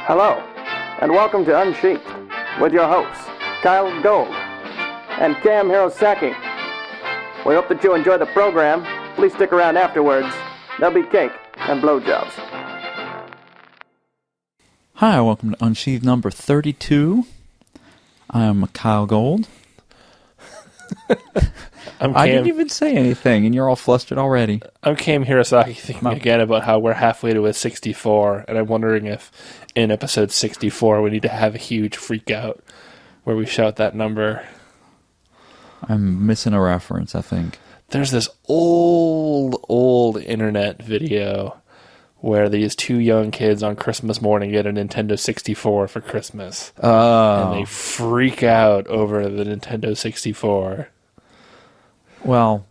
Hello, and welcome to Unsheathed with your hosts, Kyle Gold and Cam Hirosaki. We hope that you enjoy the program. Please stick around afterwards. There'll be cake and blowjobs. Hi, welcome to Unsheathed number 32. I am Kyle Gold. I didn't even say anything, and you're all flustered already. I'm Cam Hirosaki, thinking again about how we're halfway to a 64, and I'm wondering if in episode 64 we need to have a huge freak out where we shout that number. I'm missing a reference, I think. There's this old internet video where these two young kids on Christmas morning get a Nintendo 64 for Christmas. Oh. And they freak out over the Nintendo 64. Well,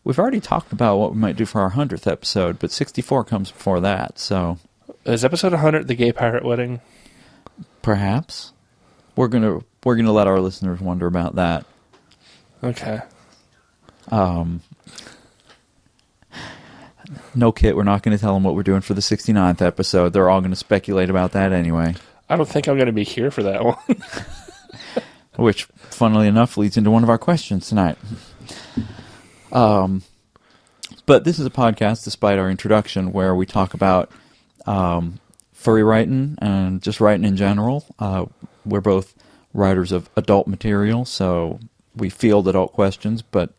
we've already talked about what we might do for our 100th episode, but 64 comes before that, so... Is episode 100 the gay pirate wedding? Perhaps. We're gonna let our listeners wonder about that. Okay. No, Kit, we're not going to tell them what we're doing for the 69th episode. They're all going to speculate about that anyway. I don't think I'm going to be here for that one. Which, funnily enough, leads into one of our questions tonight. But this is a podcast, despite our introduction, where we talk about furry writing and just writing in general. We're both writers of adult material, so we field adult questions, but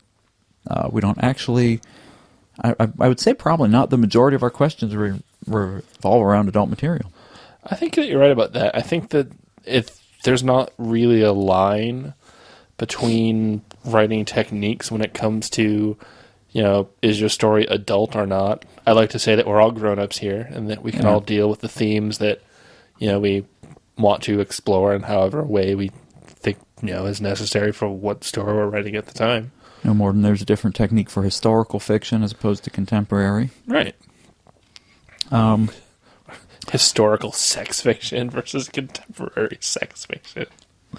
we don't actually... I would say probably not the majority of our questions revolve around adult material. I think that you're right about that. I think that there's not really a line between writing techniques when it comes to, is your story adult or not. I like to say that we're all grown-ups here and that we can all deal with the themes that, we want to explore in however way we think, is necessary for what story we're writing at the time. No more than there's a different technique for historical fiction as opposed to contemporary. Right. Historical sex fiction versus contemporary sex fiction.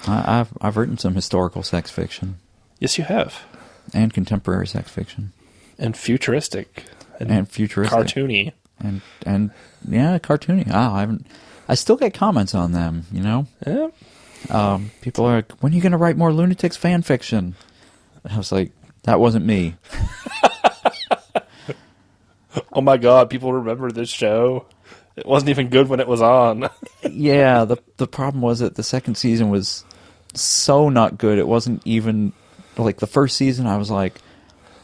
I've written some historical sex fiction. Yes, you have. And contemporary sex fiction. And futuristic. And futuristic. Cartoony. And yeah, cartoony. I still get comments on them, Yeah. People are like, when are you going to write more Lunatics fan fiction? I was like, that wasn't me. Oh my god, people remember this show. It wasn't even good when it was on. Yeah, the problem was that the second season was so not good. It wasn't even, like, the first season I was like,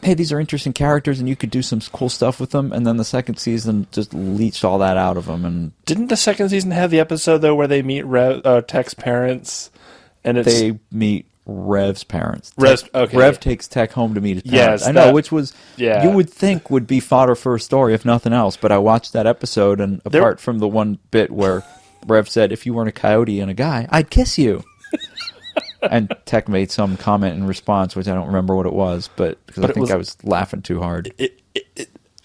hey, these are interesting characters and you could do some cool stuff with them. And then the second season just leached all that out of them. And didn't the second season have the episode, though, where they meet Tech's parents? And they meet Rev's parents. Okay. Rev takes Tech home to meet his parents. Yes, I know, which was, yeah. You would think would be fodder for a story, if nothing else. But I watched that episode, and apart from the one bit where Rev said, if you weren't a coyote and a guy, I'd kiss you. And Tech made some comment in response, which I don't remember what it was, but I think I was laughing too hard.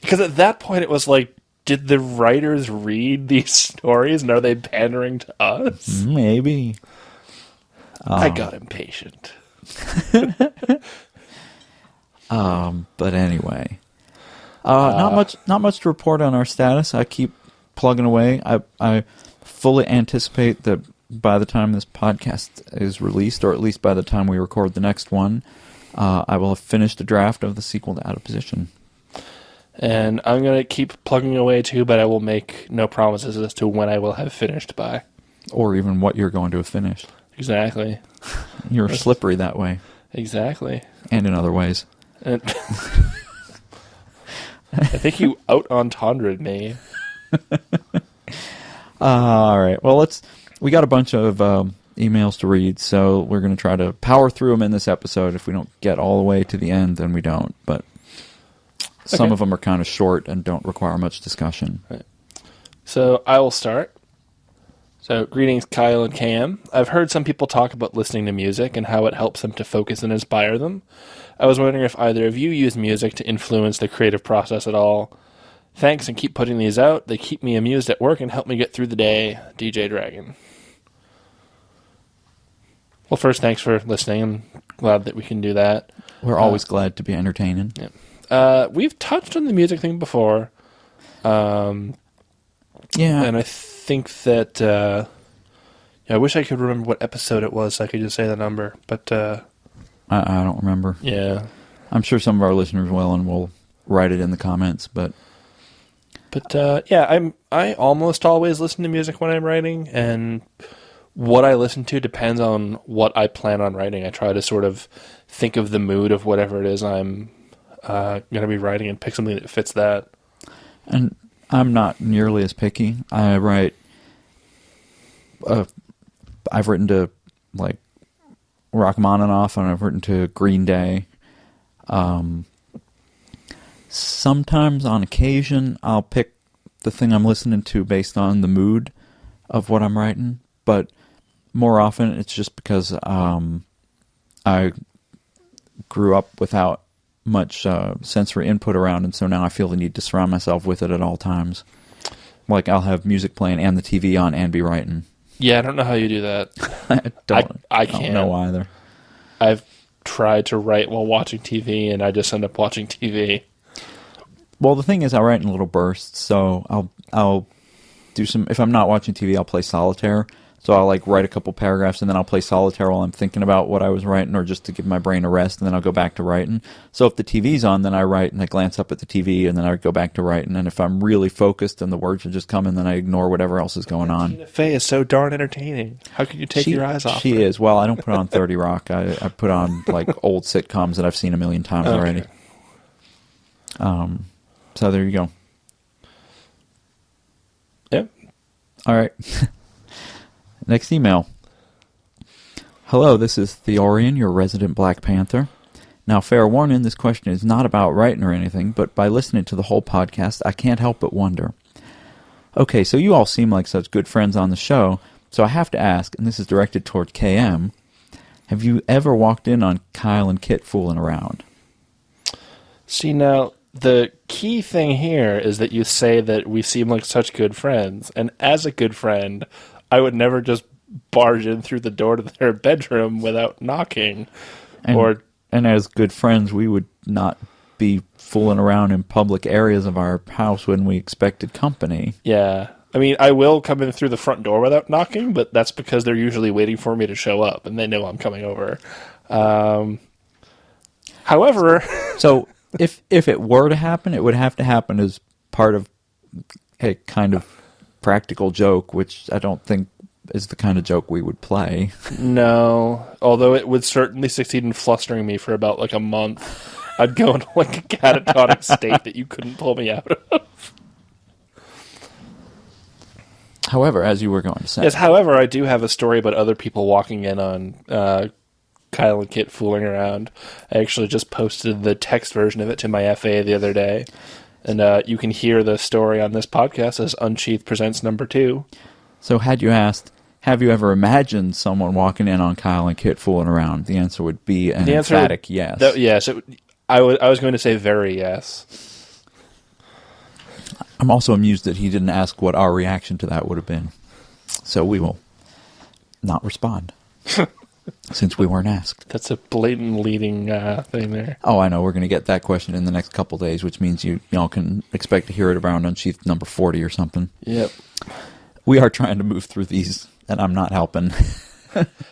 Because at that point it was like, did the writers read these stories, and are they pandering to us? Maybe. I got impatient. But anyway, not much to report on our status. I keep plugging away. I fully anticipate that by the time this podcast is released, or at least by the time we record the next one, I will have finished a draft of the sequel to Out of Position. And I'm going to keep plugging away too, but I will make no promises as to when I will have finished by. Or even what you're going to have finished. Exactly. You're slippery that way. Exactly. And in other ways. And I think you out-entendred me. All right. Well, we got a bunch of emails to read, so we're going to try to power through them in this episode. If we don't get all the way to the end, then we don't. But some of them are kind of short and don't require much discussion. Right. So I will start. So, greetings, Kyle and Cam. I've heard some people talk about listening to music and how it helps them to focus and inspire them. I was wondering if either of you use music to influence the creative process at all. Thanks, and keep putting these out. They keep me amused at work and help me get through the day. DJ Dragon. Well, first, thanks for listening. I'm glad that we can do that. We're always glad to be entertaining. Yeah. We've touched on the music thing before. Yeah. And think that I wish I could remember what episode it was so I could just say the number, but I don't remember. Yeah. I'm sure some of our listeners will, and will write it in the comments, but I almost always listen to music when I'm writing, and what I listen to depends on what I plan on writing. I try to sort of think of the mood of whatever it is I'm going to be writing and pick something that fits that. And I'm not nearly as picky. I write. I've written to like Rachmaninoff, and I've written to Green Day. Sometimes, on occasion, I'll pick the thing I'm listening to based on the mood of what I'm writing, but more often it's just because I grew up without much sensory input around, and so now I feel the need to surround myself with it at all times. Like, I'll have music playing and the TV on and be writing. Yeah, I don't know how you do that. I can't know either. I've tried to write while watching TV, and I just end up watching TV. Well, the thing is, I write in little bursts, so I'll do some. If I'm not watching TV, I'll play solitaire. So I'll like write a couple paragraphs, and then I'll play solitaire while I'm thinking about what I was writing, or just to give my brain a rest, and then I'll go back to writing. So if the TV's on, then I write, and I glance up at the TV, and then I go back to writing. And if I'm really focused and the words are just coming, then I ignore whatever else is going on. Tina Fey is so darn entertaining. How can you take your eyes off She her? is. Well, I don't put on 30 Rock. I put on like old sitcoms that I've seen a million times already. So there you go. Yep. All right. Next email. Hello, this is Theorian, your resident Black Panther. Now, fair warning, this question is not about writing or anything, but by listening to the whole podcast, I can't help but wonder. Okay, so you all seem like such good friends on the show, so I have to ask, and this is directed toward KM, have you ever walked in on Kyle and Kit fooling around? See, now, the key thing here is that you say that we seem like such good friends, and as a good friend, I would never just barge in through the door to their bedroom without knocking. And as good friends, we would not be fooling around in public areas of our house when we expected company. Yeah. I mean, I will come in through the front door without knocking, but that's because they're usually waiting for me to show up, and they know I'm coming over. However... So, if it were to happen, it would have to happen as part of a kind of practical joke, which I don't think is the kind of joke we would play. No, although it would certainly succeed in flustering me for about like a month. I'd go into like a catatonic state that you couldn't pull me out of. However, as you were going to say. Yes, however, I do have a story about other people walking in on Kyle and Kit fooling around. I actually just posted the text version of it to my FA the other day. And you can hear the story on this podcast as Unsheathed presents number 2. So had you asked, have you ever imagined someone walking in on Kyle and Kit fooling around? The answer would be an emphatic yes. Yes. I was going to say very yes. I'm also amused that he didn't ask what our reaction to that would have been. So we will not respond. Since we weren't asked. That's a blatant leading thing there. Oh, I know. We're going to get that question in the next couple days, which means y'all can expect to hear it around Unsheathed number 40 or something. Yep. We are trying to move through these, and I'm not helping.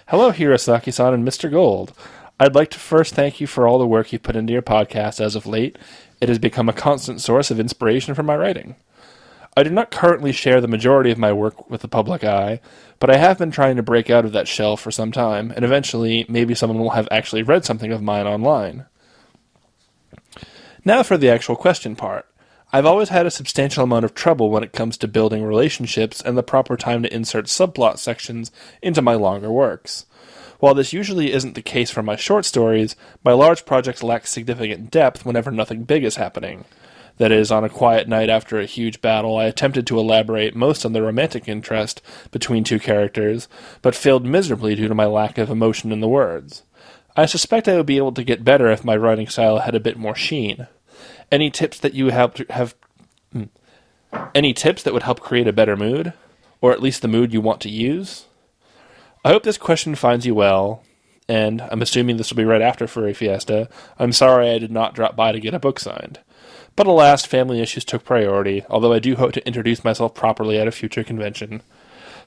Hello, Hirosaki-san and Mr. Gold. I'd like to first thank you for all the work you've put into your podcast as of late. It has become a constant source of inspiration for my writing. I do not currently share the majority of my work with the public eye, but I have been trying to break out of that shell for some time, and eventually maybe someone will have actually read something of mine online. Now for the actual question part. I've always had a substantial amount of trouble when it comes to building relationships and the proper time to insert subplot sections into my longer works. While this usually isn't the case for my short stories, my large projects lack significant depth whenever nothing big is happening. That is, on a quiet night after a huge battle, I attempted to elaborate most on the romantic interest between two characters, but failed miserably due to my lack of emotion in the words. I suspect I would be able to get better if my writing style had a bit more sheen. Any tips that would help create a better mood? Or at least the mood you want to use? I hope this question finds you well, and I'm assuming this will be right after Furry Fiesta. I'm sorry I did not drop by to get a book signed. But alas, family issues took priority, although I do hope to introduce myself properly at a future convention.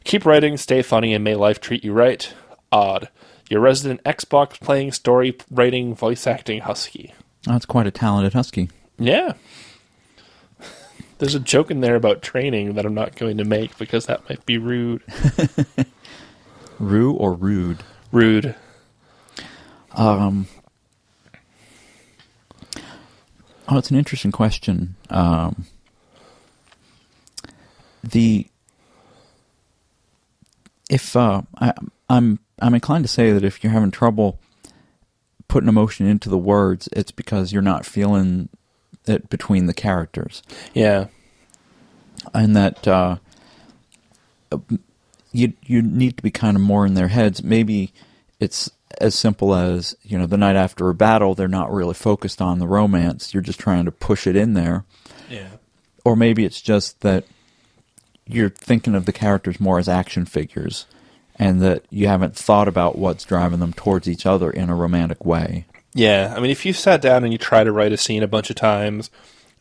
Keep writing, stay funny, and may life treat you right. Odd. Your resident Xbox playing, story writing, voice acting husky. That's quite a talented husky. Yeah. There's a joke in there about training that I'm not going to make because that might be rude. Rue or rude? Rude. Oh, it's an interesting question. I'm inclined to say that if you're having trouble putting emotion into the words, it's because you're not feeling it between the characters. Yeah. And that you need to be kind of more in their heads. Maybe it's as simple as, the night after a battle, they're not really focused on the romance. You're just trying to push it in there. Yeah. Or maybe it's just that you're thinking of the characters more as action figures, and that you haven't thought about what's driving them towards each other in a romantic way. Yeah, I mean, if you sat down and you try to write a scene a bunch of times,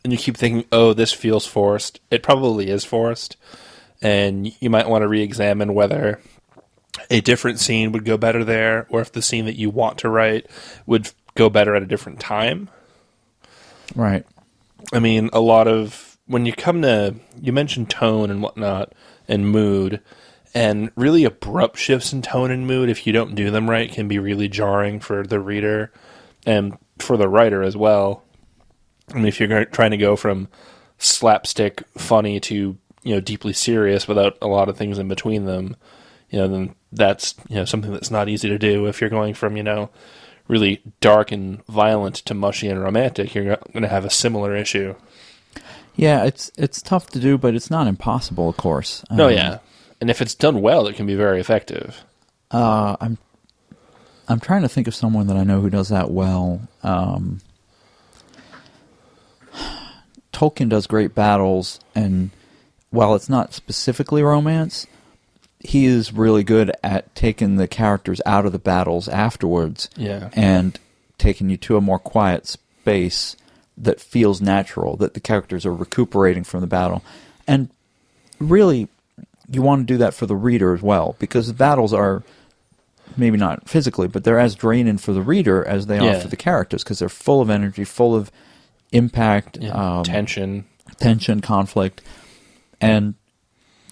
and you keep thinking, oh, this feels forced, it probably is forced, and you might want to re-examine whether a different scene would go better there, or if the scene that you want to write would go better at a different time. Right. I mean, when you come to, you mentioned tone and whatnot, and mood, and really abrupt shifts in tone and mood, if you don't do them right, can be really jarring for the reader and for the writer as well. I mean, if you're trying to go from slapstick funny to, deeply serious without a lot of things in between them, then that's, something that's not easy to do. If you're going from, really dark and violent to mushy and romantic, you're going to have a similar issue. Yeah, it's tough to do, but it's not impossible, of course. No, yeah. And if it's done well, it can be very effective. I'm trying to think of someone that I know who does that well. Tolkien does great battles, and while it's not specifically romance, he is really good at taking the characters out of the battles afterwards, and taking you to a more quiet space that feels natural, that the characters are recuperating from the battle. And really, you want to do that for the reader as well, because the battles are, maybe not physically, but they're as draining for the reader as they are for the characters, because they're full of energy, full of impact, tension, conflict, and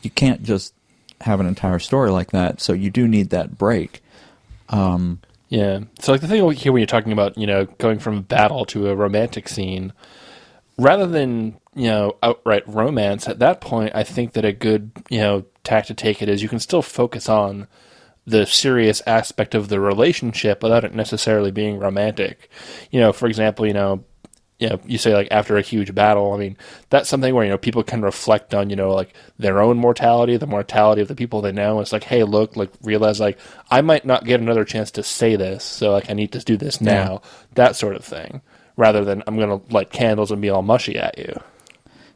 you can't just have an entire story like that, so you do need that break. Yeah. So like the thing here when you're talking about, going from battle to a romantic scene, rather than, outright romance, at that point, I think that a good, tack to take it is you can still focus on the serious aspect of the relationship without it necessarily being romantic. For example, you say like after a huge battle, I mean, that's something where, people can reflect on, like their own mortality, the mortality of the people they know. It's like, hey, look, like realize like I might not get another chance to say this. So like I need to do this now, that sort of thing, rather than I'm going to light candles and be all mushy at you.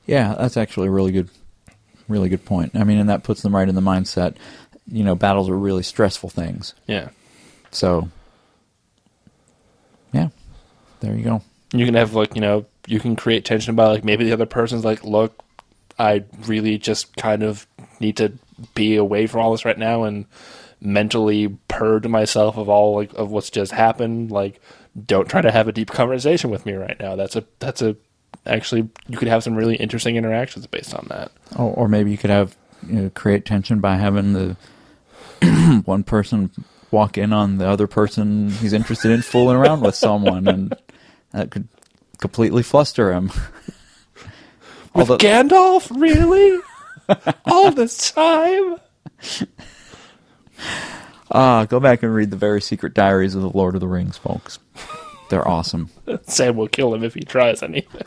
Yeah, that's actually a really good point. I mean, and that puts them right in the mindset, battles are really stressful things. Yeah. So, yeah, there you go. You can have, like, you can create tension about, like, maybe the other person's like, look, I really just kind of need to be away from all this right now and mentally purge myself of all, like, of what's just happened. Like, don't try to have a deep conversation with me right now. Actually, you could have some really interesting interactions based on that. Or maybe you could have, create tension by having the one person walk in on the other person he's interested in fooling around with someone, and that could completely fluster him. With Gandalf? Really? All this time? Go back and read the Very Secret Diaries of the Lord of the Rings, folks. They're awesome. Sam will kill him if he tries anything.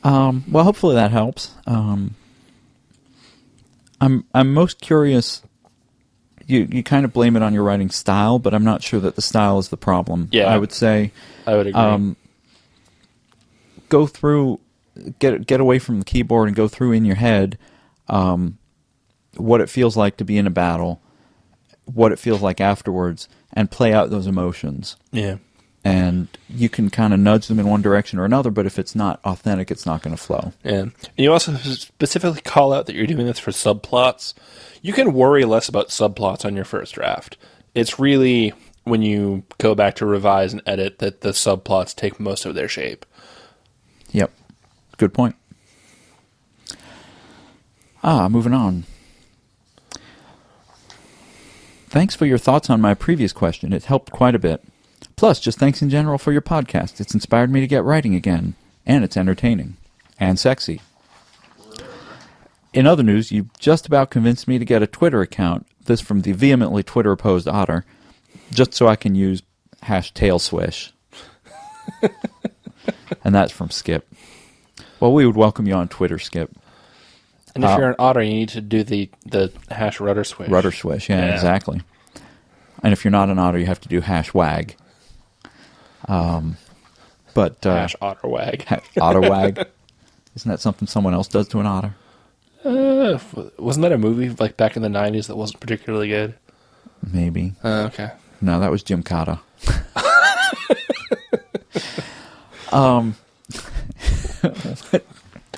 Well, hopefully that helps. I'm most curious. You kind of blame it on your writing style, but I'm not sure that the style is the problem. Yeah, I would say I would agree. Go through, get away from the keyboard and go through in your head what it feels like to be in a battle, what it feels like afterwards, and play out those emotions. Yeah. and you can kind of nudge them in one direction or another, but if it's not authentic, it's not going to flow. Yeah. And you also specifically call out that you're doing this for subplots. You can worry less about subplots on your first draft. It's really when you go back to revise and edit that the subplots take most of their shape. Yep. Good point. Moving on. Thanks for your thoughts on my previous question. It helped quite a bit. Plus, just thanks in general for your podcast. It's inspired me to get writing again. And it's entertaining. And sexy. In other news, you just about convinced me to get a Twitter account. This from the vehemently Twitter-opposed Otter. Just so I can use #tailswish. And that's from Skip. Well, we would welcome you on Twitter, Skip. And if you're an otter, you need to do the #rudder swish. Rudder swish, yeah, exactly. And if you're not an otter, you have to do #wag. But #otterwag. Otterwag. Isn't that something someone else does to an otter? Wasn't that a movie like back in the 90s that wasn't particularly good? Maybe. Okay. No, that was Jim Cotta.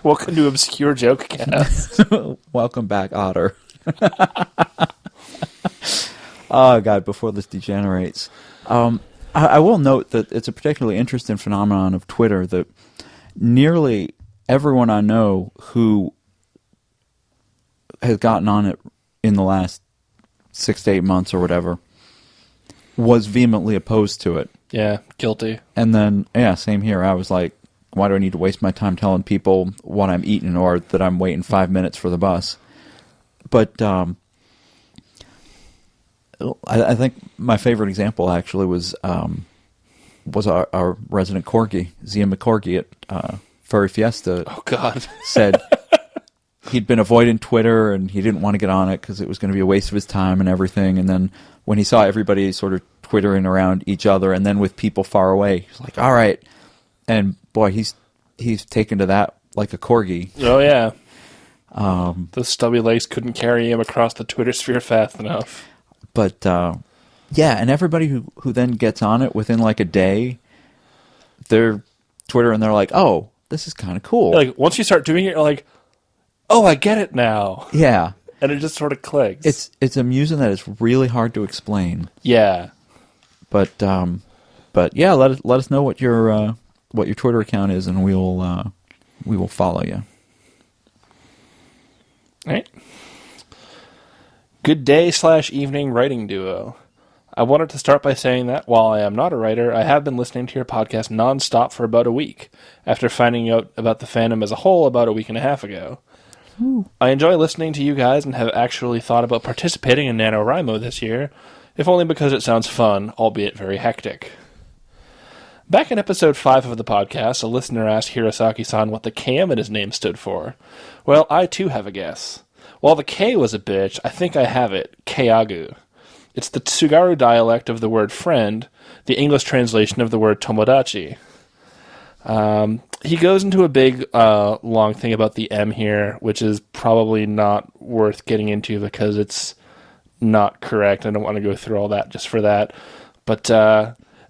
Welcome to Obscure Joke Cast. Welcome back, Otter. Oh, God, before this degenerates. I will note that it's a particularly interesting phenomenon of Twitter that nearly everyone I know who has gotten on it in the last 6 to 8 months or whatever was vehemently opposed to it. Yeah, guilty. And then, same here. I was like, why do I need to waste my time telling people what I'm eating or that I'm waiting 5 minutes for the bus? But I think my favorite example actually was our resident corgi, Zia McCorgy at Furry Fiesta. Oh, God. Said he'd been avoiding Twitter and he didn't want to get on it because it was going to be a waste of his time and everything. And then when he saw everybody sort of twittering around each other and then with people far away, he's like, all right. And boy, he's taken to that like a corgi. Oh, yeah. Those stubby legs couldn't carry him across the Twitter sphere fast enough. But, and everybody who then gets on it within like a day, they're Twitter and they're like, oh, this is kind of cool. Like, once you start doing it, you're like, oh, I get it now. Yeah. And it just sort of clicks. It's amusing that it's really hard to explain. Yeah. But yeah, let us know what your Twitter account is, and we will follow you. All right. Good day/evening writing duo. I wanted to start by saying that while I am not a writer, I have been listening to your podcast nonstop for about a week, after finding out about the fandom as a whole about a week and a half ago. Ooh. I enjoy listening to you guys and have actually thought about participating in NaNoWriMo this year, if only because it sounds fun, albeit very hectic. Back in episode 5 of the podcast, a listener asked Hirosaki-san what the KM in his name stood for. Well, I too have a guess. While the K was a bitch, I think I have it, Keagu. It's the Tsugaru dialect of the word friend, the English translation of the word tomodachi. He goes into a big, long thing about the M here, which is probably not worth getting into because it's not correct. I don't want to go through all that just for that. But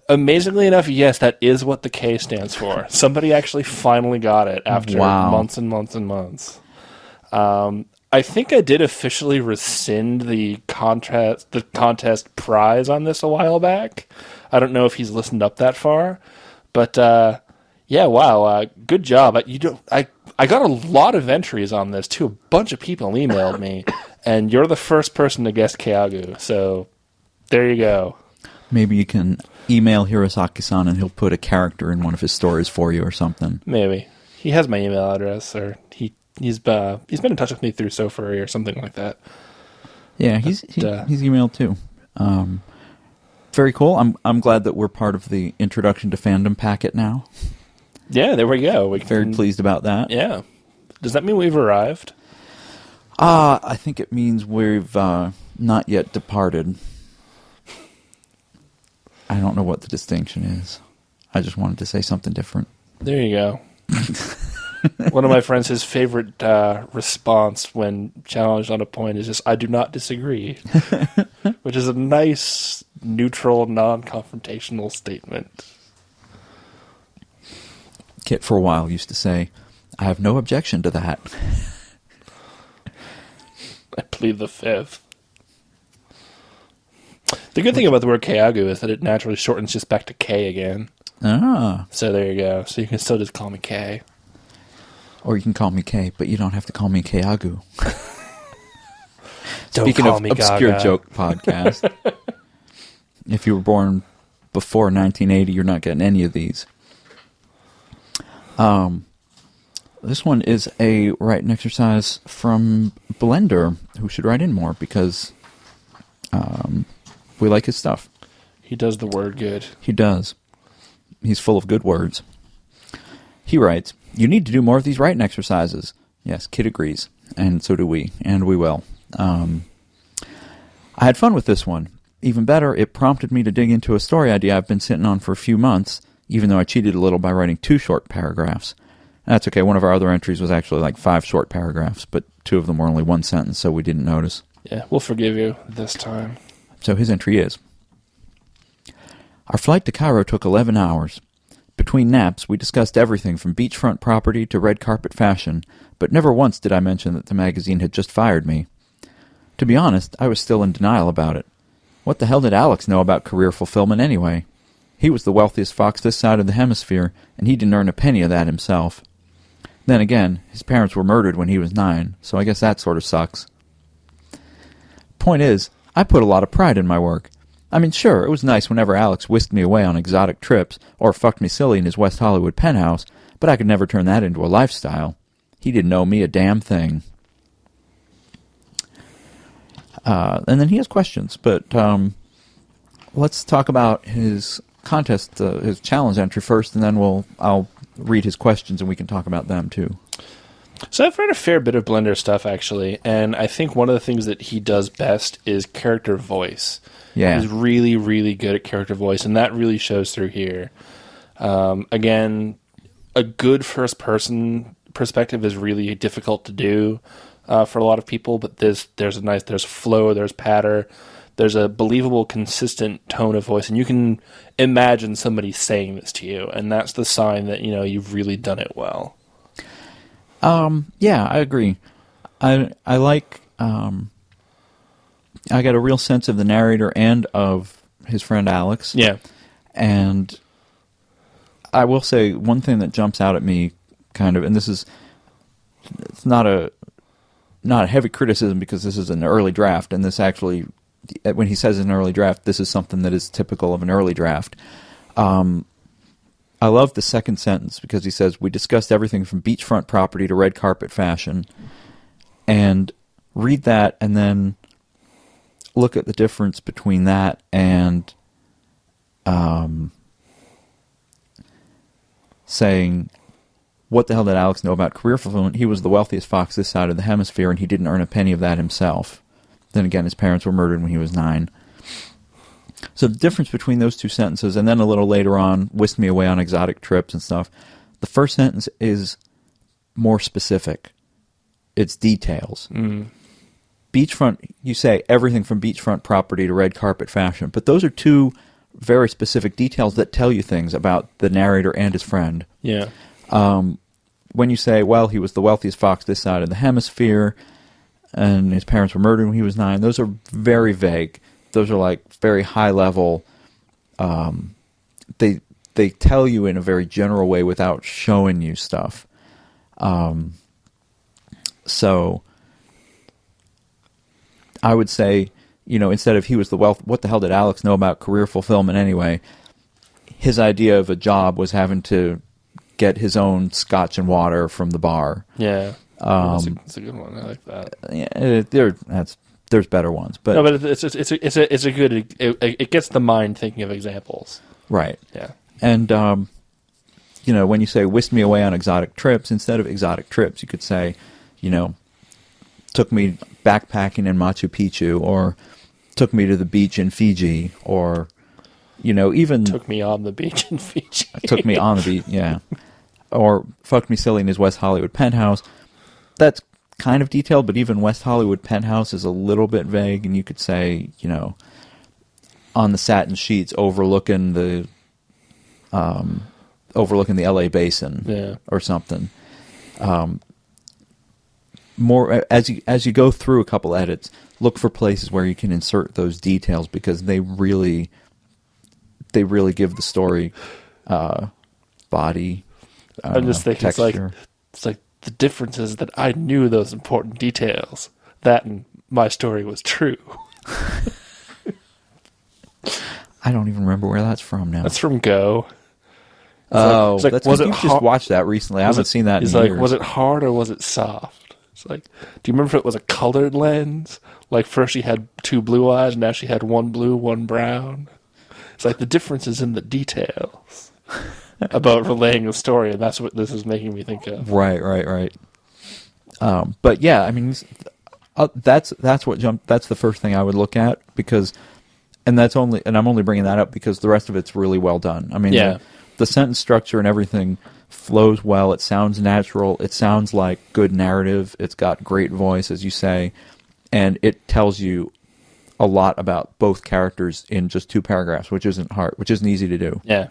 amazingly enough, yes, that is what the K stands for. Somebody actually finally got it after months and months and months. I think I did officially rescind the contest prize on this a while back. I don't know if he's listened up that far, but yeah, wow, good job. I got a lot of entries on this too. A bunch of people emailed me, and you're the first person to guess Keagu. So there you go. Maybe you can email Hirosaki-san and he'll put a character in one of his stories for you or something. Maybe he has my email address, or he's been in touch with me through SoFurry or something like that. Yeah, he's emailed too. Very cool. I'm glad that we're part of the Introduction to Fandom packet now. Yeah, there we go. Very pleased about that. Yeah. Does that mean we've arrived? I think it means we've not yet departed. I don't know what the distinction is. I just wanted to say something different. There you go. One of my friends, his favorite response when challenged on a point is just, I do not disagree. Which is a nice, neutral, non-confrontational statement. Kit, for a while, used to say, I have no objection to that. I plead the fifth. The good thing about the word Keagu is that it naturally shortens just back to K again. Ah. So there you go. So you can still just call me K. Or you can call me K, but you don't have to call me Keagu. Don't Speaking call of me obscure Gaga. joke podcast, if you were born before 1980, you're not getting any of these. This one is a writing exercise from Blender, who should write in more because we like his stuff. He does the word good. He does. He's full of good words. He writes, you need to do more of these writing exercises. Yes, Kid agrees, and so do we, and we will. I had fun with this one. Even better, it prompted me to dig into a story idea I've been sitting on for a few months, even though I cheated a little by writing 2 short paragraphs. That's okay, one of our other entries was actually like 5 short paragraphs, but 2 of them were only 1 sentence, so we didn't notice. Yeah, we'll forgive you this time. So his entry is, our flight to Cairo took 11 hours. Between naps, we discussed everything from beachfront property to red carpet fashion, but never once did I mention that the magazine had just fired me. To be honest, I was still in denial about it. What the hell did Alex know about career fulfillment anyway? He was the wealthiest fox this side of the hemisphere, and he didn't earn a penny of that himself. Then again, his parents were murdered when he was 9, so I guess that sort of sucks. Point is, I put a lot of pride in my work. I mean, sure, it was nice whenever Alex whisked me away on exotic trips or fucked me silly in his West Hollywood penthouse, but I could never turn that into a lifestyle. He didn't owe me a damn thing. And then he has questions, but let's talk about his contest, his challenge entry first, and then I'll read his questions and we can talk about them too. So I've read a fair bit of Blender stuff, actually, and I think one of the things that he does best is character voice. Yeah. He's really, really good at character voice, and that really shows through here. Again, a good first-person perspective is really difficult to do for a lot of people, but there's flow, there's patter, there's a believable, consistent tone of voice, and you can imagine somebody saying this to you, and that's the sign that, you've really done it well. Yeah, I agree. I like, I got a real sense of the narrator and of his friend Alex. Yeah. And I will say one thing that jumps out at me kind of, and it's not a heavy criticism because this is an early draft, and this actually, when he says an early draft, this is something that is typical of an early draft. I love the second sentence because he says, we discussed everything from beachfront property to red carpet fashion. And read that and then look at the difference between that and saying, what the hell did Alex know about career fulfillment? He was the wealthiest fox this side of the hemisphere, and he didn't earn a penny of that himself. Then again, his parents were murdered when he was 9. So the difference between those 2 sentences, and then a little later on, whisked me away on exotic trips and stuff, the first sentence is more specific. It's details. Mm. Beachfront, you say everything from beachfront property to red carpet fashion, but those are 2 very specific details that tell you things about the narrator and his friend. Yeah. When you say, well, he was the wealthiest fox this side of the hemisphere, and his parents were murdered when he was 9, those are very vague. Those are like very high level. They tell you in a very general way without showing you stuff. So I would say, instead of he was the wealth, what the hell did Alex know about career fulfillment anyway? His idea of a job was having to get his own scotch and water from the bar. Yeah. That's a good one. I like that. Yeah, there's better ones, but no, but it's a good. It gets the mind thinking of examples. Right. Yeah. And when you say whisked me away on exotic trips, instead of exotic trips, you could say, took me backpacking in Machu Picchu, or took me to the beach in Fiji, or even took me on the beach in Fiji. Took me on the beach, yeah. Or fucked me silly in his West Hollywood penthouse. That's kind of detailed, but even West Hollywood penthouse is a little bit vague, and you could say, on the satin sheets overlooking the overlooking the LA basin or something. More as you go through a couple edits, look for places where you can insert those details because they really give the story body. I'm just thinking texture. it's like the difference is that I knew those important details. That and my story was true. I don't even remember where that's from now. That's from Go. It's like, that's was because it you just watched that recently. I haven't seen that in years. Was it hard or was it soft? It's like, do you remember if it was a colored lens? Like first she had 2 blue eyes, now she had 1 blue, 1 brown. It's like the difference is in the details about relaying the story, and that's what this is making me think of. Right. But yeah, I mean, that's the first thing I would look at because, and I'm only bringing that up because the rest of it's really well done. I mean, the sentence structure and everything flows well. It sounds natural. It sounds like good narrative. It's got great voice, as you say, and it tells you a lot about both characters in just 2 paragraphs, which isn't hard, which isn't easy to do. Yeah,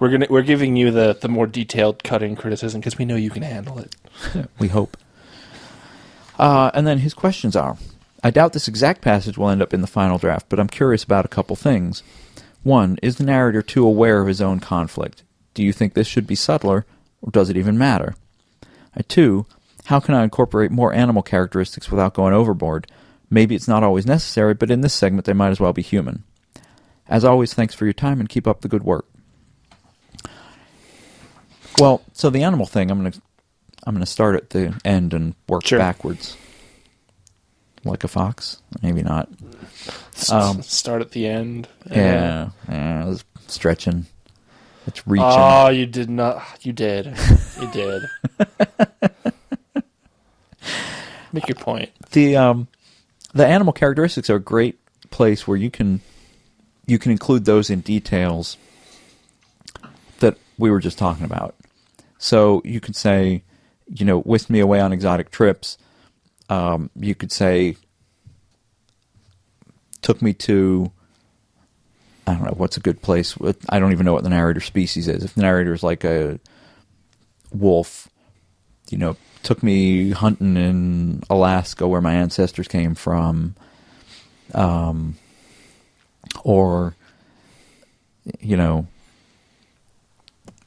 we're giving you the more detailed cutting criticism because we know you can handle it. We hope. And then his questions are: I doubt this exact passage will end up in the final draft, but I'm curious about a couple things. 1, is the narrator too aware of his own conflict? Do you think this should be subtler, or does it even matter? 2, how can I incorporate more animal characteristics without going overboard? Maybe it's not always necessary, but in this segment they might as well be human. As always, thanks for your time and keep up the good work. Well, so the animal thing, I'm gonna start at the end and work backwards. Like a fox? Maybe not. Start at the end. Yeah, I was stretching. It's reaching. Oh, you did not. You did. You did. Make your point. The animal characteristics are a great place where you can include those in details that we were just talking about. So you could say, whisked me away on exotic trips. You could say, took me to, I don't know, what's a good place? I don't even know what the narrator species is. If the narrator is like a wolf, took me hunting in Alaska where my ancestors came from, or,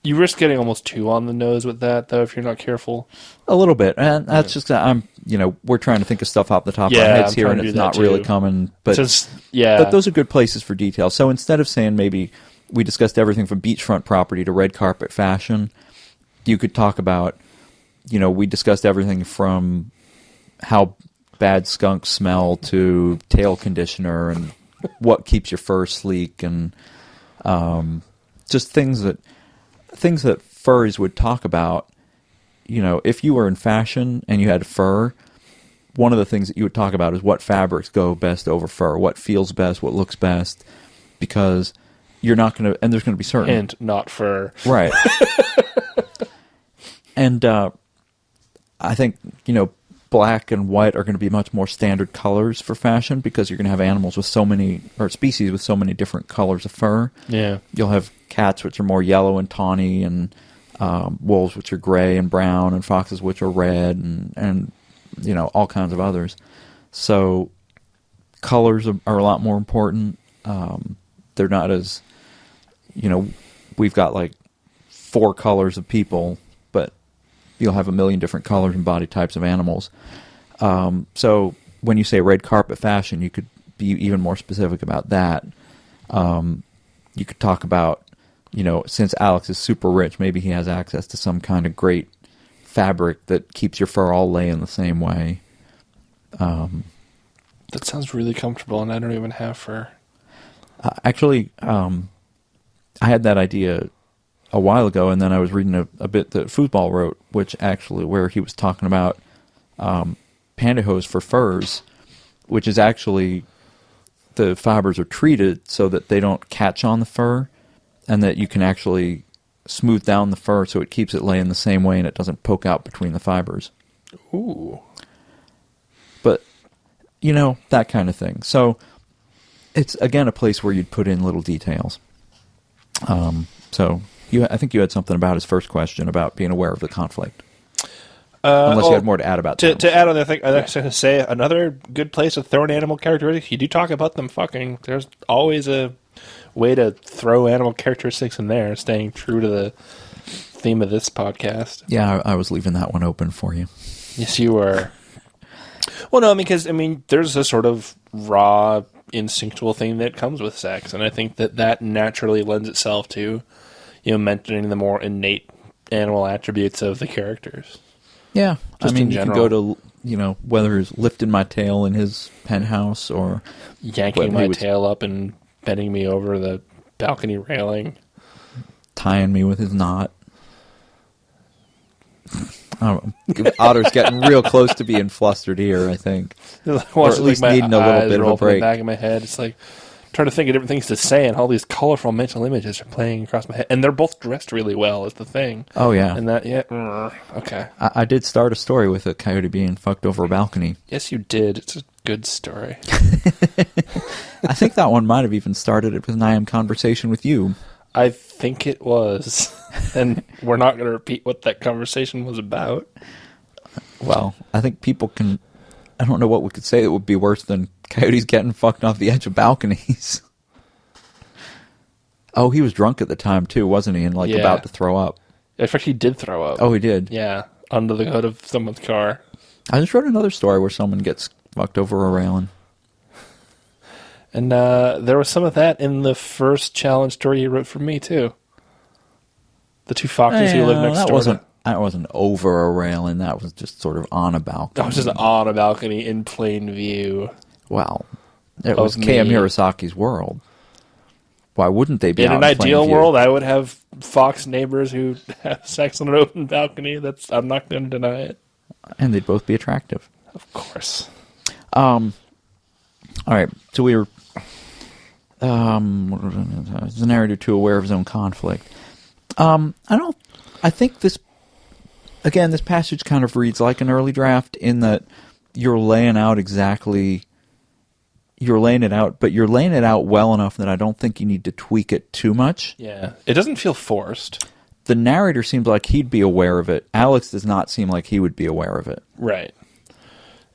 You risk getting almost too on the nose with that, though, if you're not careful. A little bit, and that's just we're trying to think of stuff off the top of our heads here, and it's not really coming. But but those are good places for detail. So instead of saying maybe we discussed everything from beachfront property to red carpet fashion, you could talk about, we discussed everything from how bad skunks smell to tail conditioner and what keeps your fur sleek, and just things that furries would talk about. If you were in fashion and you had fur, one of the things that you would talk about is what fabrics go best over fur, what feels best, what looks best, because you're not going to, and there's going to be certain. And not fur. Right. And I think, black and white are going to be much more standard colors for fashion because you're going to have animals with so many, or species with so many different colors of fur. Yeah. You'll have cats which are more yellow and tawny, and wolves which are gray and brown, and foxes which are red, and all kinds of others. So colors are a lot more important. They're not as, we've got like 4 colors of people, but you'll have a million different colors and body types of animals. So when you say red carpet fashion, you could be even more specific about that. You could talk about, since Alex is super rich, maybe he has access to some kind of great fabric that keeps your fur all laying the same way. That sounds really comfortable, and I don't even have fur. Actually, I had that idea a while ago, and then I was reading a bit that Foosball wrote, where he was talking about pantyhose for furs, which is actually, the fibers are treated so that they don't catch on the fur, and that you can actually smooth down the fur so it keeps it laying the same way and it doesn't poke out between the fibers. Ooh. But, that kind of thing. So it's, again, a place where you'd put in little details. So I think you had something about his first question about being aware of the conflict. Unless you had more to add about that. To add on, I think I was going to say another good place to throw an animal characteristic. You do talk about them fucking. There's always a way to throw animal characteristics in there, staying true to the theme of this podcast. Yeah, I was leaving that one open for you. Yes, you were. Well, no, because there's a sort of raw, instinctual thing that comes with sex, and I think that naturally lends itself to, mentioning the more innate animal attributes of the characters. Yeah, Just you in can general. go to, whether it's lifting my tail in his penthouse or Yanking my tail up and bending me over the balcony railing. Tying me with his knot. Otter's getting real close to being flustered here, I think. Or at least needing a little bit of a break. In the back of my head. It's like trying to think of different things to say, and all these colorful mental images are playing across my head. And they're both dressed really well, is the thing. Oh, yeah. And that, okay. I did start a story with a coyote being fucked over a balcony. Yes, you did. It's a good story. I think that one might have even started it with an I am conversation with you. I think it was. And we're not going to repeat what that conversation was about. Well, I think people can... I don't know what we could say that would be worse than coyotes getting fucked off the edge of balconies. Oh, he was drunk at the time, too, wasn't he? And, about to throw up. In fact, he did throw up. Oh, he did? Yeah, under the hood of someone's car. I just wrote another story where someone gets fucked over a railing. And there was some of that in the first challenge story you wrote for me, too. The two foxes who lived next door. That wasn't over a railing. That was just sort of on a balcony. That was just on a balcony in plain view. Well, it was K.M. Hirasaki's world. Why wouldn't they be in out an in plain ideal view? world? I would have fox neighbors who have sex on an open balcony. I'm not going to deny it. And they'd both be attractive. Of course. All right, so we were... is the narrator too aware of his own conflict? I think this... Again, this passage kind of reads like an early draft in that you're laying out exactly... You're laying it out, but you're laying it out well enough that I don't think you need to tweak it too much. Yeah. It doesn't feel forced. The narrator seems like he'd be aware of it. Alex does not seem like he would be aware of it. Right.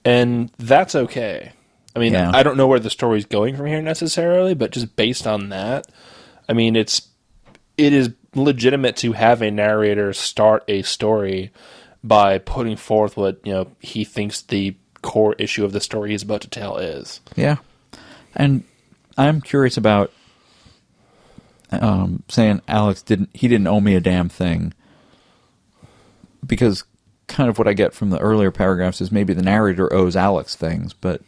And that's okay. I don't know where the story's going from here necessarily, but just based on that, it is legitimate to have a narrator start a story by putting forth what, he thinks the core issue of the story he's about to tell is. Yeah. And I'm curious about saying Alex didn't owe me a damn thing, because kind of what I get from the earlier paragraphs is maybe the narrator owes Alex things, but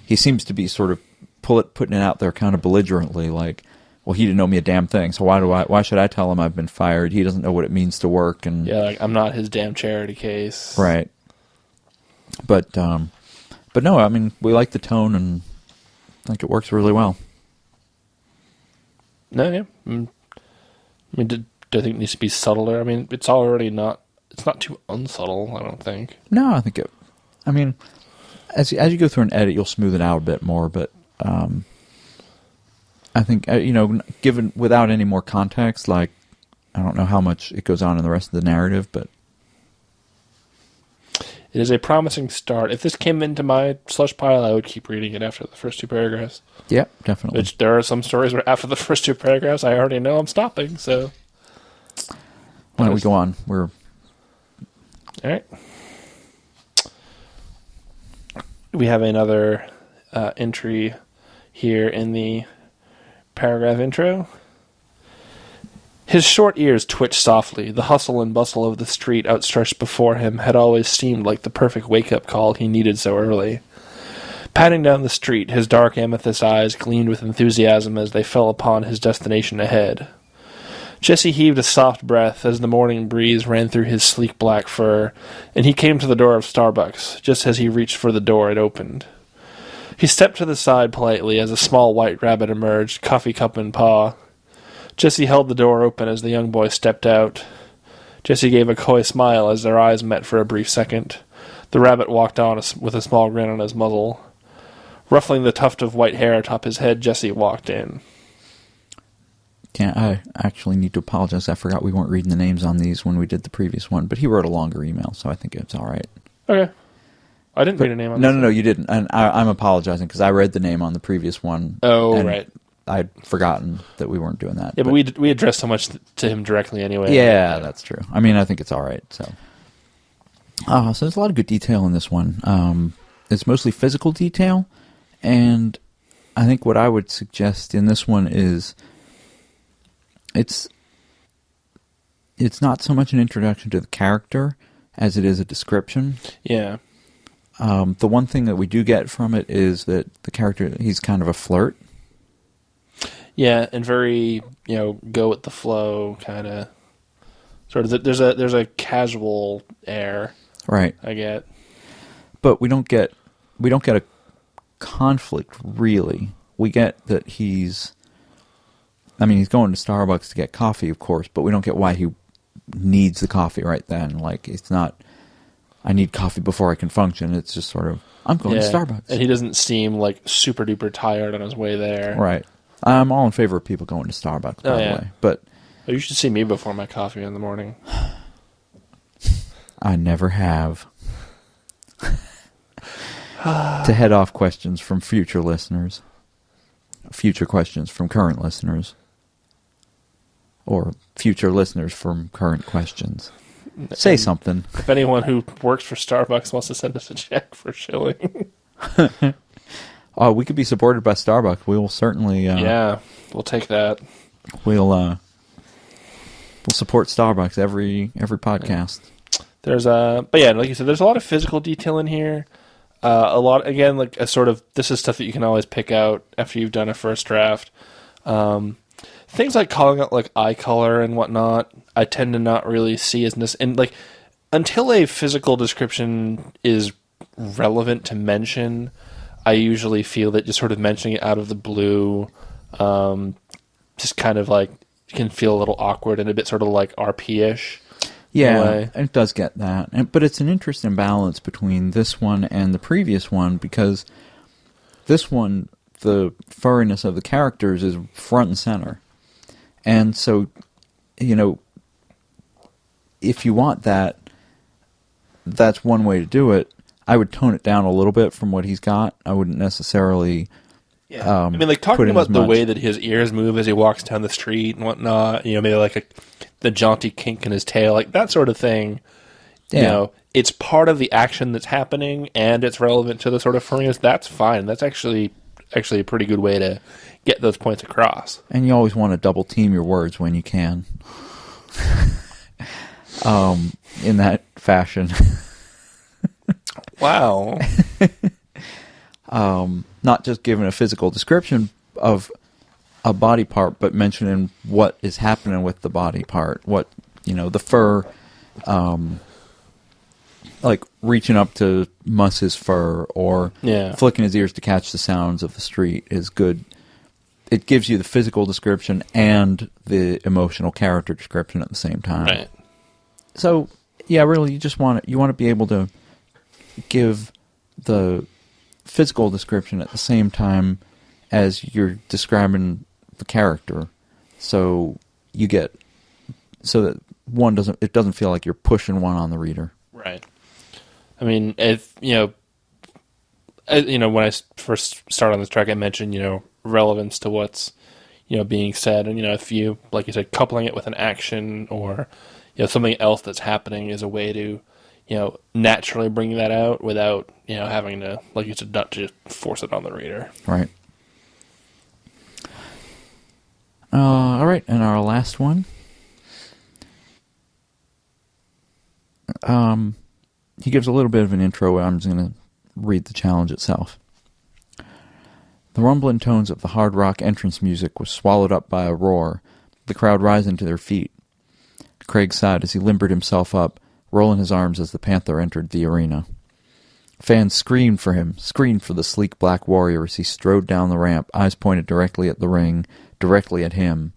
he seems to be sort of putting it out there kind of belligerently, like, well, he didn't owe me a damn thing, so why should I tell him I've been fired? He doesn't know what it means to work. And I'm not his damn charity case. Right. But no, we like the tone, and I think it works really well. No, yeah. Do I think it needs to be subtler? It's already not... It's not too unsubtle, I don't think. No, I think it... as you go through an edit, you'll smooth it out a bit more, but I think, given without any more context, I don't know how much it goes on in the rest of the narrative, but... It is a promising start. If this came into my slush pile, I would keep reading it after the first two paragraphs. Yep, definitely. Which there are some stories where after the first two paragraphs, I already know I'm stopping, so... Why don't we go on? All right. We have another entry here in the paragraph intro. His short ears twitched softly. The hustle and bustle of the street outstretched before him had always seemed like the perfect wake-up call he needed so early. Padding down the street, his dark amethyst eyes gleamed with enthusiasm as they fell upon his destination ahead. Jesse heaved a soft breath as the morning breeze ran through his sleek black fur, and he came to the door of Starbucks. Just as he reached for the door, it opened. He stepped to the side politely as a small white rabbit emerged, coffee cup in paw. Jesse held the door open as the young boy stepped out. Jesse gave a coy smile as their eyes met for a brief second. The rabbit walked on with a small grin on his muzzle. Ruffling the tuft of white hair atop his head, Jesse walked in. I actually need to apologize. I forgot we weren't reading the names on these when we did the previous one, but he wrote a longer email, so I think it's all right. Okay. I didn't read a name on No, this. no, you didn't. And I'm apologizing because I read the name on the previous one. Oh, right. I'd forgotten that we weren't doing that. Yeah, but we addressed so much to him directly anyway. Yeah, that's true. I mean, I think it's all right. So there's a lot of good detail in this one. It's mostly physical detail, and I think what I would suggest in this one is it's not so much an introduction to the character as it is a description. Yeah. The one thing that we do get from it is that the character, he's kind of a flirt. Yeah, and very, go with the flow kind of. Sort of. There's a casual air. Right. I get. But we don't get a conflict really. We get that he's going to Starbucks to get coffee, of course, but we don't get why he needs the coffee right then. Like, it's not, I need coffee before I can function. It's just sort of, I'm going to Starbucks. And he doesn't seem like super duper tired on his way there. Right. I'm all in favor of people going to Starbucks, by the way. But you should see me before my coffee in the morning. I never have. To head off questions from future listeners, future questions from current listeners, or future listeners from current questions. Say something. If anyone who works for Starbucks wants to send us a check for shilling. We could be supported by Starbucks. We will certainly. Yeah, we'll take that. We'll support Starbucks every podcast. But yeah, like you said, there's a lot of physical detail in here. A lot, again, like a sort of, this is stuff that you can always pick out after you've done a first draft. Things like calling out like eye color and whatnot, I tend to not really see as and like until a physical description is relevant to mention, I usually feel that just sort of mentioning it out of the blue, just kind of like can feel a little awkward and a bit sort of like RP-ish. Yeah, it does get that. But it's an interesting balance between this one and the previous one, because this one, the furriness of the characters is front and center. And so, if you want that, that's one way to do it. I would tone it down a little bit from what he's got. I wouldn't necessarily... Yeah. I mean, like, talking about the way that his ears move as he walks down the street and whatnot, maybe like the jaunty kink in his tail, like that sort of thing. Yeah. It's part of the action that's happening and it's relevant to the sort of furriness. That's fine. That's actually a pretty good way to get those points across. And you always want to double team your words when you can. In that fashion. Wow. Not just giving a physical description of a body part, but mentioning what is happening with the body part. What, the fur, like reaching up to muss his fur or flicking his ears to catch the sounds of the street is good. It gives you the physical description and the emotional character description at the same time. Right. So, yeah, really, you want to be able to give the physical description at the same time as you're describing the character, so that it doesn't feel like you're pushing one on the reader. Right. I mean, if when I first started on this track, I mentioned relevance to what's being said, and if you, like you said, coupling it with an action or something else that's happening is a way to naturally bring that out without having to, like you said, not to force it on the reader. Right. All right, and our last one. He gives a little bit of an intro. I'm just going to read the challenge itself. The rumbling tones of the hard rock entrance music was swallowed up by a roar, the crowd rising to their feet. Craig sighed as he limbered himself up, rolling his arms as the Panther entered the arena. Fans screamed for him, screamed for the sleek black warrior as he strode down the ramp, eyes pointed directly at the ring, directly at him.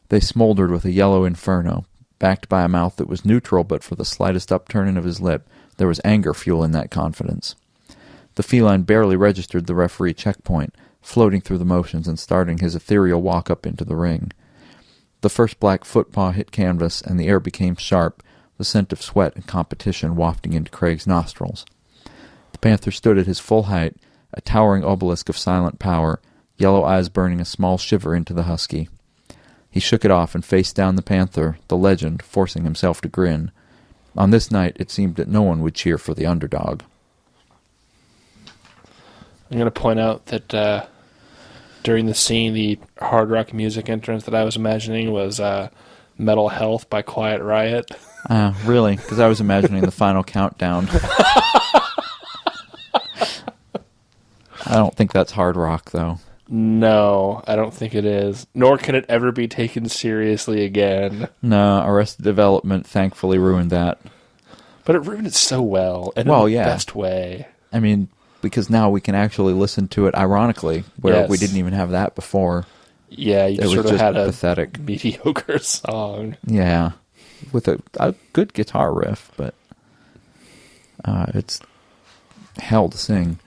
They smoldered with a yellow inferno, backed by a mouth that was neutral but for the slightest upturning of his lip. There was anger fueling that confidence. The feline barely registered the referee checkpoint, floating through the motions and starting his ethereal walk up into the ring. The first black footpaw hit canvas, and the air became sharp, the scent of sweat and competition wafting into Craig's nostrils. The panther stood at his full height, a towering obelisk of silent power, yellow eyes burning a small shiver into the husky. He shook it off and faced down the panther, the legend, forcing himself to grin. On this night, it seemed that no one would cheer for the underdog. I'm going to point out that during the scene, the hard rock music entrance that I was imagining was Metal Health by Quiet Riot. Really? Because I was imagining the final countdown. I don't think that's hard rock, though. No, I don't think it is. Nor can it ever be taken seriously again. No, Arrested Development thankfully ruined that. But it ruined it so well, and in the best way. I mean, because now we can actually listen to it ironically, where we Yes. didn't even have that before. Yeah, you It was sort of just had a pathetic. mediocre song. Yeah, with a good guitar riff, but it's hell to sing.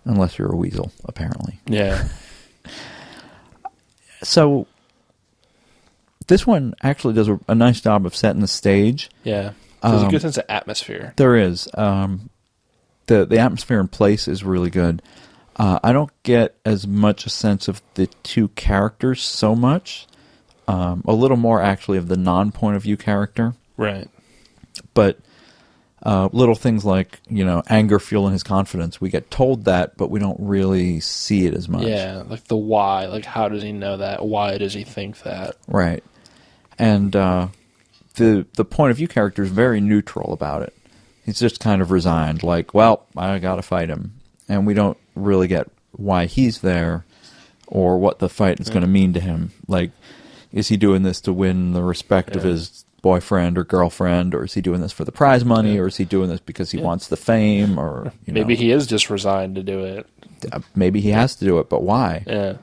Unless you're a weasel, apparently. Yeah. So, this one actually does a nice job of setting the stage. Yeah. There's a good sense of atmosphere. There is. The atmosphere in place is really good. I don't get as much a sense of the two characters so much. A little more, actually, of the non-point of view character. Right. But little things like, anger fueling his confidence. We get told that, but we don't really see it as much. Yeah, like the why. Like, how does he know that? Why does he think that? Right. And the point of view character is very neutral about it. He's just kind of resigned, like, well, I gotta fight him. And we don't really get why he's there or what the fight is going to mean to him. Like, is he doing this to win the respect of his boyfriend or girlfriend, or is he doing this for the prize money, or is he doing this because he wants the fame, or maybe he is just resigned to do it. Maybe he has to do it, but why? Yeah.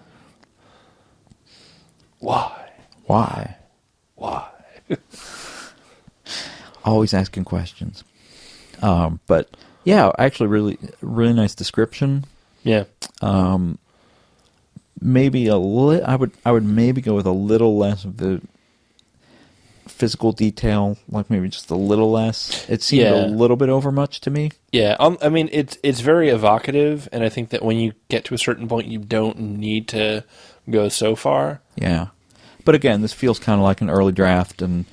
Why? Why? Why? Always asking questions. But yeah, actually, really nice description. Yeah. Maybe I would maybe go with a little less of the physical detail, like maybe just a little less. It seemed a little bit overmuch to me. Yeah, I mean, it's very evocative, and I think that when you get to a certain point, you don't need to go so far. Yeah. But again, this feels kind of like an early draft, and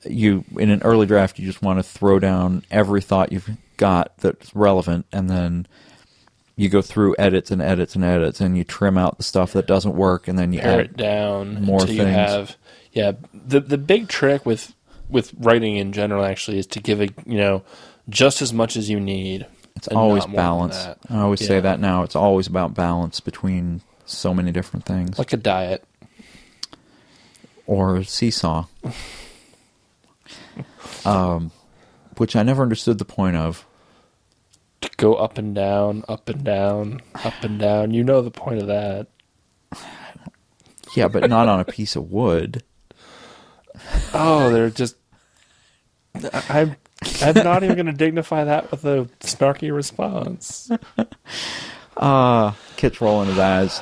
in an early draft, you just want to throw down every thought you've got that's relevant, and then you go through edits and edits and edits, and you trim out the stuff that doesn't work, and then you pare add it down more until things. you have. Yeah, the big trick with writing in general actually is to give it just as much as you need. It's always balance. I always say that now. It's always about balance between so many different things. Like a diet. Or a seesaw. Which I never understood the point of. To go up and down, up and down, up and down. You know the point of that. Yeah, but not on a piece of wood. Oh, they're just... I'm not even going to dignify that with a snarky response. Kit's rolling his eyes.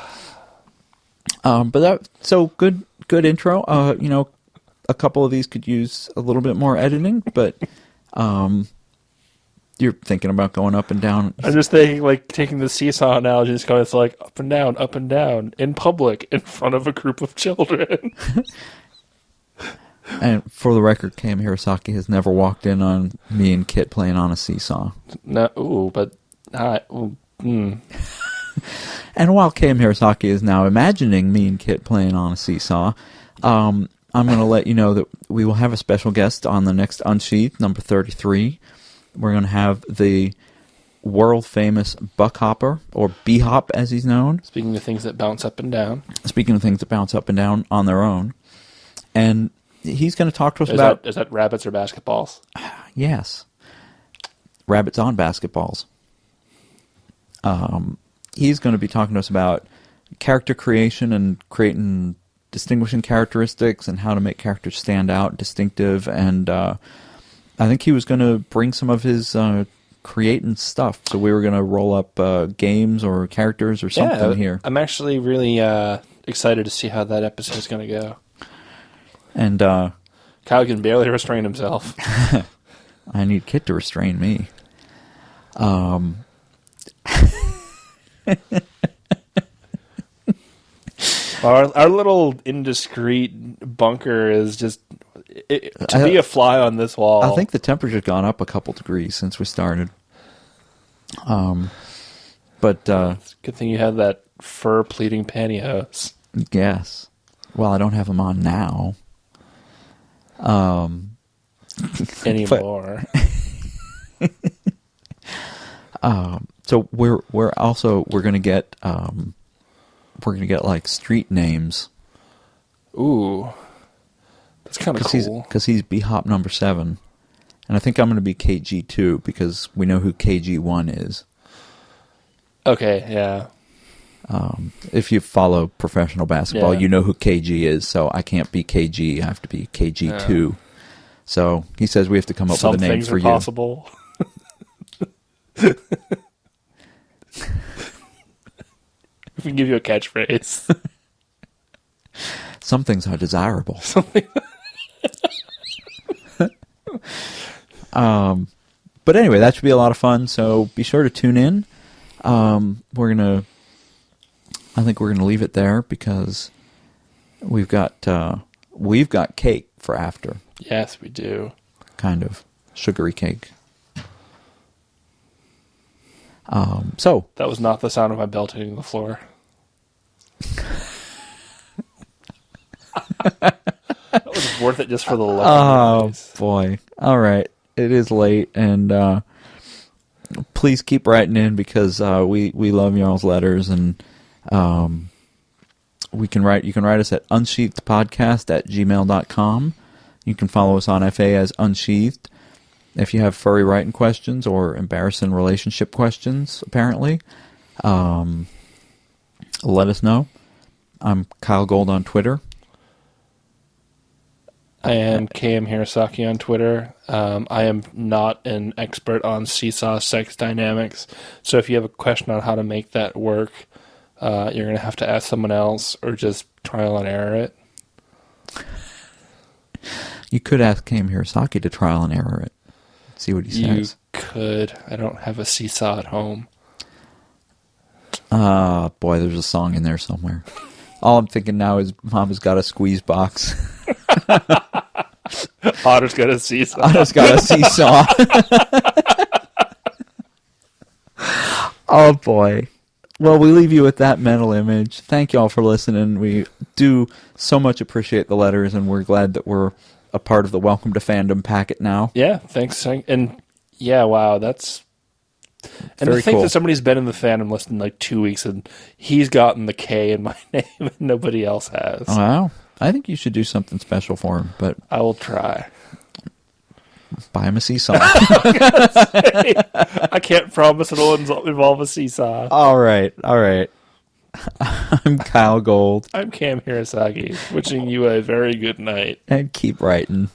Good intro. A couple of these could use a little bit more editing, but you're thinking about going up and down. I'm just thinking, like, taking the seesaw analogy, it's like up and down, in public, in front of a group of children. And for the record, Cam Hirosaki has never walked in on me and Kit playing on a seesaw. No, but... And while Cam Hirosaki is now imagining me and Kit playing on a seesaw, I'm going to let you know that we will have a special guest on the next Unsheathed, number 33. We're going to have the world-famous Buckhopper, or B-Hop as he's known. Speaking of things that bounce up and down. Speaking of things that bounce up and down on their own. And he's going to talk to us about... Is that rabbits or basketballs? Yes. Rabbits on basketballs. He's going to be talking to us about character creation and creating distinguishing characteristics and how to make characters stand out, distinctive, and I think he was going to bring some of his creating stuff. So we were going to roll up games or characters or something here. I'm actually really excited to see how that episode is going to go. And Kyle can barely restrain himself. I need Kit to restrain me. Our little indiscreet bunker is just to be a fly on this wall. I think the temperature's gone up a couple degrees since we started. But it's a good thing you have that fur pleating pantyhose. Yes. Well, I don't have them on now. Anymore. So we're gonna get like street names. Ooh, that's kind of cool. Because he's B-Hop number 7, and I think I'm gonna be KG2 because we know who KG1 is. Okay, yeah. If you follow professional basketball, Yeah. you know who KG is. So I can't be KG. I have to be KG2. Yeah. So he says we have to come up with a name for you. Some things are possible. We can give you a catchphrase. Some things are desirable. But anyway, that should be a lot of fun. So be sure to tune in. I think we're gonna leave it there because we've got cake for after. Yes, we do. Kind of sugary cake. So That was not the sound of my belt hitting the floor. That was worth it just for the laugh. oh boy, all right, it is late, and please keep writing in because we love y'all's letters, and you can write us at unsheathedpodcast@gmail.com. You can follow us on FA as Unsheathed. If you have furry writing questions or embarrassing relationship questions, apparently, let us know. I'm Kyle Gold on Twitter. I am KM Hirosaki on Twitter. I am not an expert on seesaw sex dynamics, so if you have a question on how to make that work, you're going to have to ask someone else or just trial and error it. You could ask Kame Hirosaki to trial and error it. See what he says. You could. I don't have a seesaw at home. Boy, there's a song in there somewhere. All I'm thinking now is Mama's got a squeeze box. Otter's got a seesaw. Otter's got a seesaw. Oh, boy. Well, we leave you with that mental image. Thank you all for listening. We do so much appreciate the letters, and we're glad that we're a part of the Welcome to Fandom packet now. Yeah, thanks. And yeah, wow, that's... And Very to think cool. that somebody's been in the fandom less than like 2 weeks and he's gotten the K in my name and nobody else has. Wow. I think you should do something special for him, but I will try. buy him a seesaw. I can't promise it'll involve a seesaw. All right. I'm Kyle Gold. I'm Cam Hirosaki, wishing you a very good night. And keep writing.